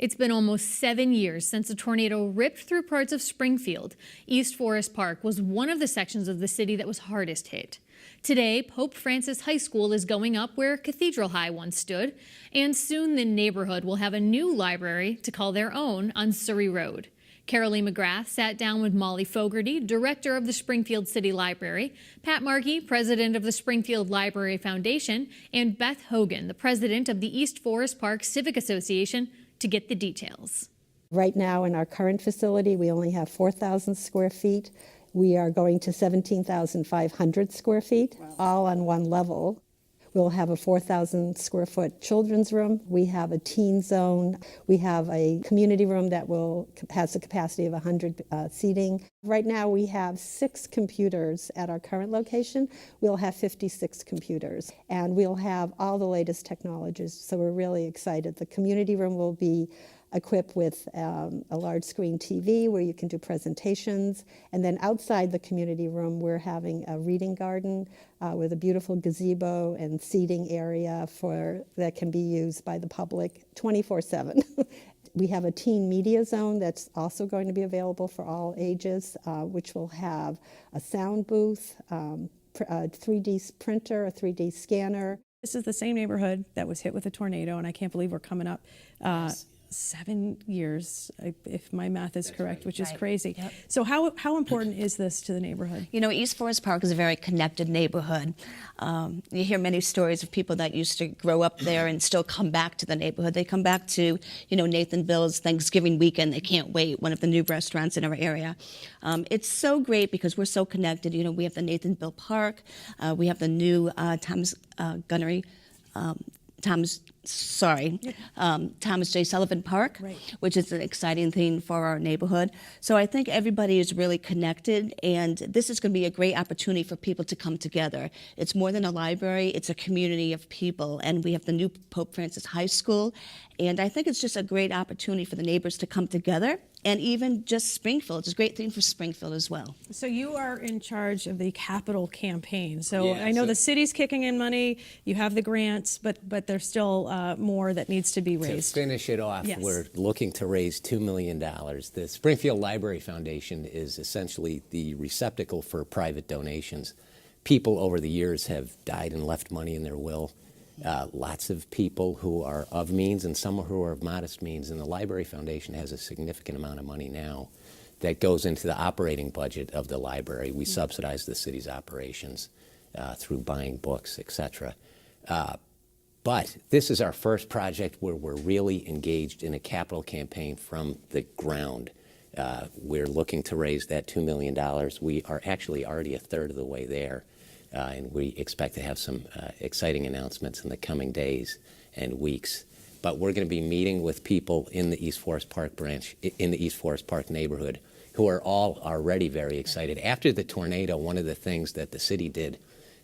It's been almost 7 years since a tornado ripped through parts of Springfield. East Forest Park was one of the sections of the city that was hardest hit. Today, Pope Francis High School is going up where Cathedral High once stood, and soon the neighborhood will have a new library to call their own on Surrey Road. Carolee McGrath sat down with Molly Fogarty, director of the Springfield City Library, Pat Markey, president of the Springfield Library Foundation, and Beth Hogan, the president of the East Forest Park Civic Association, to get the details. Right now in our current facility, we only have 4,000 square feet. We are going to 17,500 square feet, all on one level. We'll have a 4,000 square foot children's room. We have a teen zone. We have a community room that has a capacity of 100 seating. Right now we have 6 computers at our current location. We'll have 56 computers, and we'll have all the latest technologies. So we're really excited. The community room will be equipped with a large screen TV where you can do presentations. And then outside the community room, we're having a reading garden with a beautiful gazebo and seating area that can be used by the public 24/7. We have a teen media zone that's also going to be available for all ages, which will have a sound booth, a 3D printer, a 3D scanner. This is the same neighborhood that was hit with a tornado, and I can't believe we're coming up 7 years, if my math is correct, which is crazy. Yep. So how important is this to the neighborhood? You know, East Forest Park is a very connected neighborhood. You hear many stories of people that used to grow up there and still come back to the neighborhood. They come back to, Nathan Bill's Thanksgiving weekend. They can't wait, one of the new restaurants in our area. It's so great because we're so connected. We have the Nathan Bill Park. We have the new Thomas J. Sullivan Park, Right. which is an exciting thing for our neighborhood. So I think everybody is really connected, and this is going to be a great opportunity for people to come together. It's more than a library, it's a community of people, and we have the new Pope Francis High School, and I think it's just a great opportunity for the neighbors to come together, and even just Springfield. It's a great thing for Springfield as well. So you are in charge of the capital campaign. So Yeah, I know the city's kicking in money, you have the grants, but there's still more that needs to be To raised. finish it off, Yes. we're looking to raise $2 million. The Springfield Library Foundation is essentially the receptacle for private donations. People over the years have died and left money in their will. Lots of people who are of means and some who are of modest means, and the Library Foundation has a significant amount of money now that goes into the operating budget of the library. We subsidize the city's operations through buying books, etc. But this is our first project where we're really engaged in a capital campaign from the ground. We're looking to raise that $2 million. We are actually already a third of the way there. And we expect to have some exciting announcements in the coming days and weeks. But we're going to be meeting with people in the East Forest Park branch, in the East Forest Park neighborhood, who are all already very excited. After the tornado, one of the things that the city did,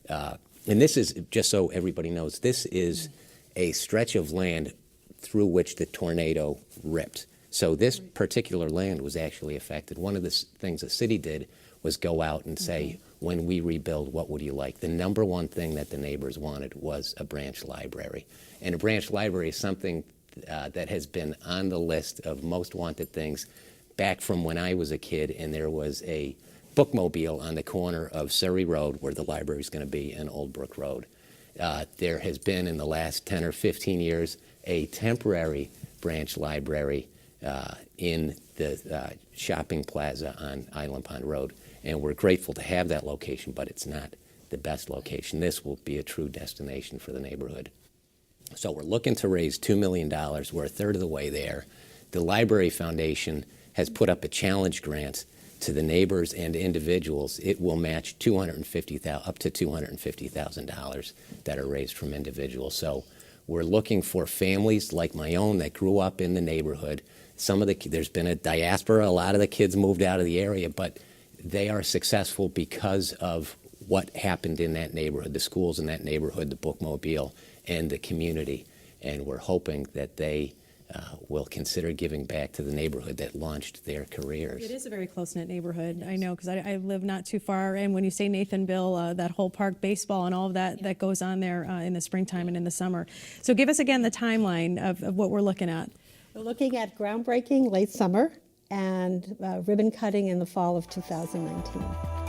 and this is, just so everybody knows, this is a stretch of land through which the tornado ripped. So this particular land was actually affected. One of the things the city did was go out and say, when we rebuild, what would you like? The number one thing that the neighbors wanted was a branch library. And a branch library is something that has been on the list of most wanted things back from when I was a kid, and there was a bookmobile on the corner of Surrey Road, where the library is going to be, and Old Brook Road. There has been, in the last 10 or 15 years, a temporary branch library in the shopping plaza on Island Pond Road. And we're grateful to have that location, but it's not the best location. This will be a true destination for the neighborhood. So we're looking to raise $2 million. We're a third of the way there. The Library Foundation has put up a challenge grant to the neighbors and individuals. It will match up to $250,000 that are raised from individuals. So we're looking for families like my own that grew up in the neighborhood. There's been a diaspora. A lot of the kids moved out of the area, but they are successful because of what happened in that neighborhood, the schools in that neighborhood, the bookmobile, and the community. And we're hoping that they will consider giving back to the neighborhood that launched their careers. It is a very close-knit neighborhood. I know, because I live not too far. And when you say Nathan Bill, that whole park, baseball and all of that that goes on there in the springtime and in the summer. So give us again the timeline of what we're looking at. We're looking at groundbreaking late summer and ribbon cutting in the fall of 2019.